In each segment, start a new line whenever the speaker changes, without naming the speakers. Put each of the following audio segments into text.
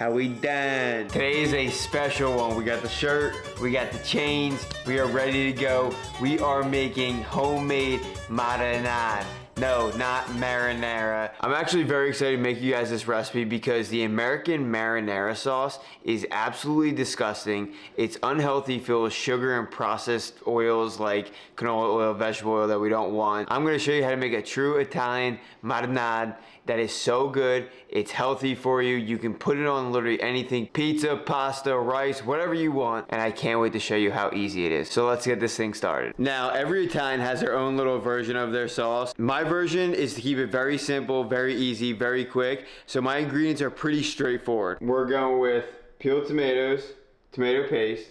How we done? Today is a special one. We got the shirt, we got the chains, we are ready to go. We are making homemade marinara. No, not marinara. I'm actually very excited to make you guys this recipe because the American marinara sauce is absolutely disgusting. It's unhealthy, filled with sugar and processed oils like canola oil, vegetable oil that we don't want. I'm gonna show you how to make a true Italian marinara that is so good. It's healthy for you. You can put it on literally anything, pizza, pasta, rice, whatever you want. And I can't wait to show you how easy it is. So let's get this thing started. Now, every Italian has their own little version of their sauce. My version is to keep it very simple, very easy, very quick. So my ingredients are pretty straightforward. We're going with peeled tomatoes, tomato paste,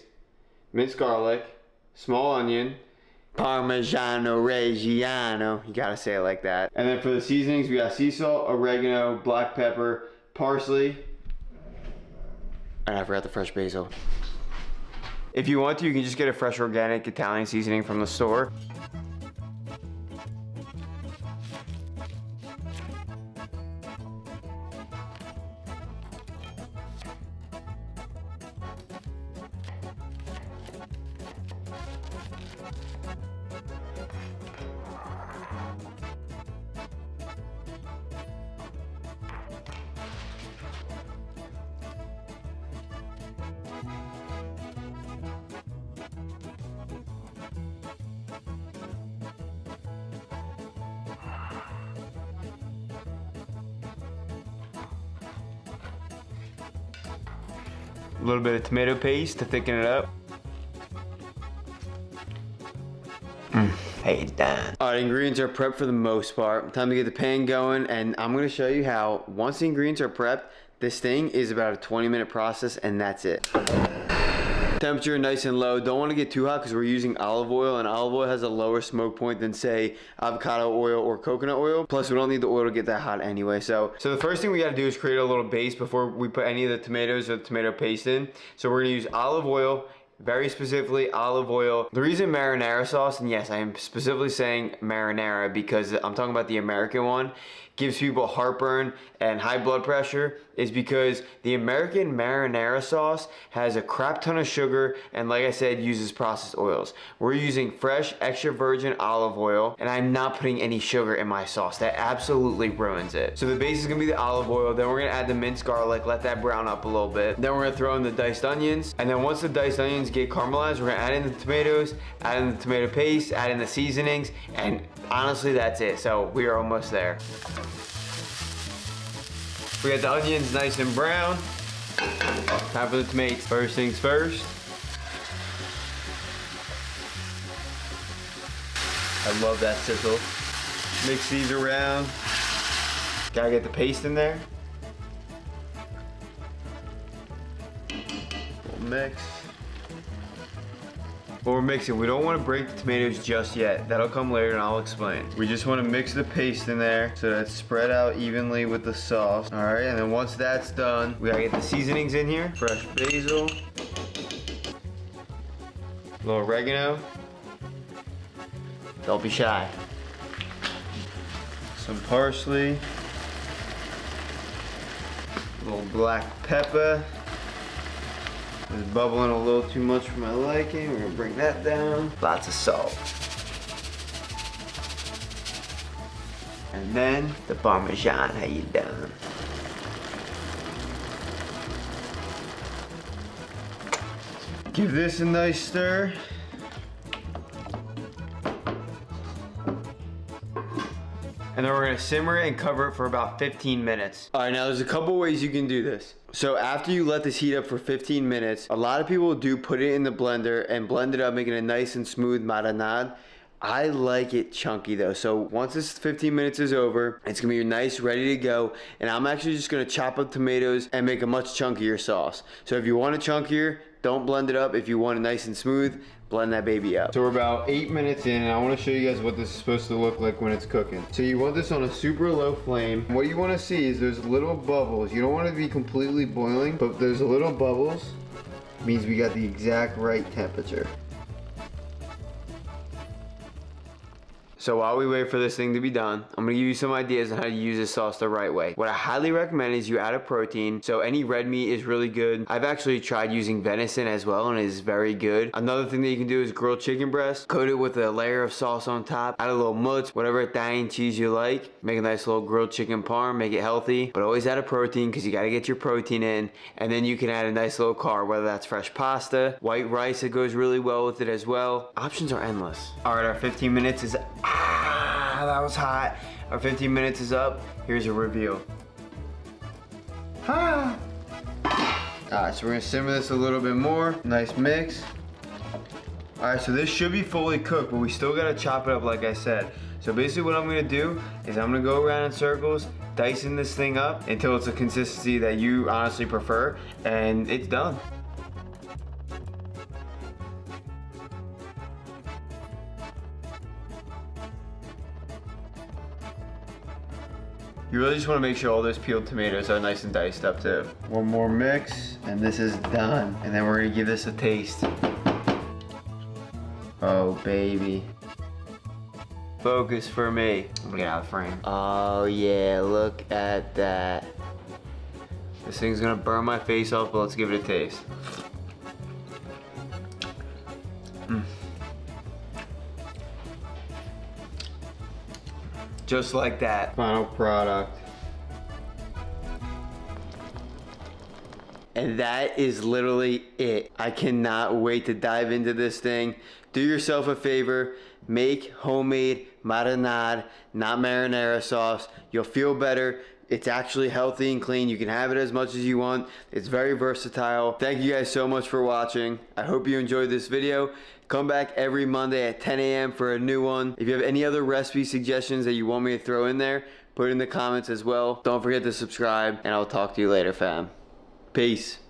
minced garlic, small onion, Parmesan Reggiano, you gotta say it like that. And then for the seasonings, we got sea salt, oregano, black pepper, parsley, and I forgot the fresh basil. If you want to, you can just get a fresh organic Italian seasoning from the store. A little bit of tomato paste to thicken it up. Hey, done. All right, ingredients are prepped for the most part. Time to get the pan going, and I'm gonna show you how, once the ingredients are prepped, this thing is about a 20-minute process, and that's it. Temperature nice and low. Don't want to get too hot because we're using olive oil, and olive oil has a lower smoke point than, say, avocado oil or coconut oil. Plus, we don't need the oil to get that hot anyway. So the first thing we got to do is create a little base before we put any of the tomatoes or the tomato paste in. So we're going to use olive oil. Very specifically olive oil. The reason marinara sauce, and yes, I am specifically saying marinara because I'm talking about the American one, gives people heartburn and high blood pressure is because the American marinara sauce has a crap ton of sugar and, like I said, uses processed oils. We're using fresh extra virgin olive oil, and I'm not putting any sugar in my sauce. That absolutely ruins it. So the base is gonna be the olive oil, then we're gonna add the minced garlic, let that brown up a little bit. Then we're gonna throw in the diced onions, and then once the diced onions get caramelized, we're gonna add in the tomatoes, add in the tomato paste, add in the seasonings, and honestly, that's it. So we are almost there. We got the onions nice and brown. Time for the tomatoes. First things first. I love that sizzle. Mix these around. Gotta get the paste in there. We'll mix. When we're mixing, we don't want to break the tomatoes just yet. That'll come later and I'll explain. We just want to mix the paste in there so that it's spread out evenly with the sauce. All right, and then once that's done, we gotta get the seasonings in here. Fresh basil, a little oregano. Don't be shy. Some parsley, a little black pepper. It's bubbling a little too much for my liking. We're gonna bring that down. Lots of salt. And then the Parmesan, how you done? Give this a nice stir. And then we're gonna simmer it and cover it for about 15 minutes. All right, now there's a couple ways you can do this. So after you let this heat up for 15 minutes, a lot of people do put it in the blender and blend it up, making a nice and smooth marinade. I like it chunky though. So once this 15 minutes is over, it's gonna be nice, ready to go. And I'm actually just gonna chop up tomatoes and make a much chunkier sauce. So if you want it chunkier, don't blend it up. If you want it nice and smooth, blend that baby up. So we're about 8 minutes in, and I wanna show you guys what this is supposed to look like when it's cooking. So you want this on a super low flame. What you wanna see is there's little bubbles. You don't want it to be completely boiling, but there's little bubbles. Means we got the exact right temperature. So while we wait for this thing to be done, I'm gonna give you some ideas on how to use this sauce the right way. What I highly recommend is you add a protein. So any red meat is really good. I've actually tried using venison as well, and it is very good. Another thing that you can do is grilled chicken breast. Coat it with a layer of sauce on top. Add a little mousse, whatever Italian cheese you like. Make a nice little grilled chicken parm, make it healthy. But always add a protein because you gotta get your protein in. And then you can add a nice little carb, whether that's fresh pasta, white rice that goes really well with it as well. Options are endless. All right, our 15 minutes is, that was hot. Our 15 minutes is up. Here's a review. All right, so we're gonna simmer this a little bit more. Nice mix. All right, so this should be fully cooked, but we still gotta chop it up like I said. So basically what I'm gonna do is I'm gonna go around in circles, dicing this thing up until it's a consistency that you honestly prefer, and it's done. You really just want to make sure all those peeled tomatoes are nice and diced up too. One more mix, and this is done. And then we're gonna give this a taste. Oh, baby. Focus for me. I'm gonna get out of frame. Oh yeah, look at that. This thing's gonna burn my face off, but let's give it a taste. Just like that. Final product. And that is literally it. I cannot wait to dive into this thing. Do yourself a favor, make homemade marinara, not marinara sauce. You'll feel better. It's actually healthy and clean. You can have it as much as you want. It's very versatile. Thank you guys so much for watching. I hope you enjoyed this video. Come back every Monday at 10 a.m. for a new one. If you have any other recipe suggestions that you want me to throw in there, put it in the comments as well. Don't forget to subscribe, and I'll talk to you later, fam. Peace.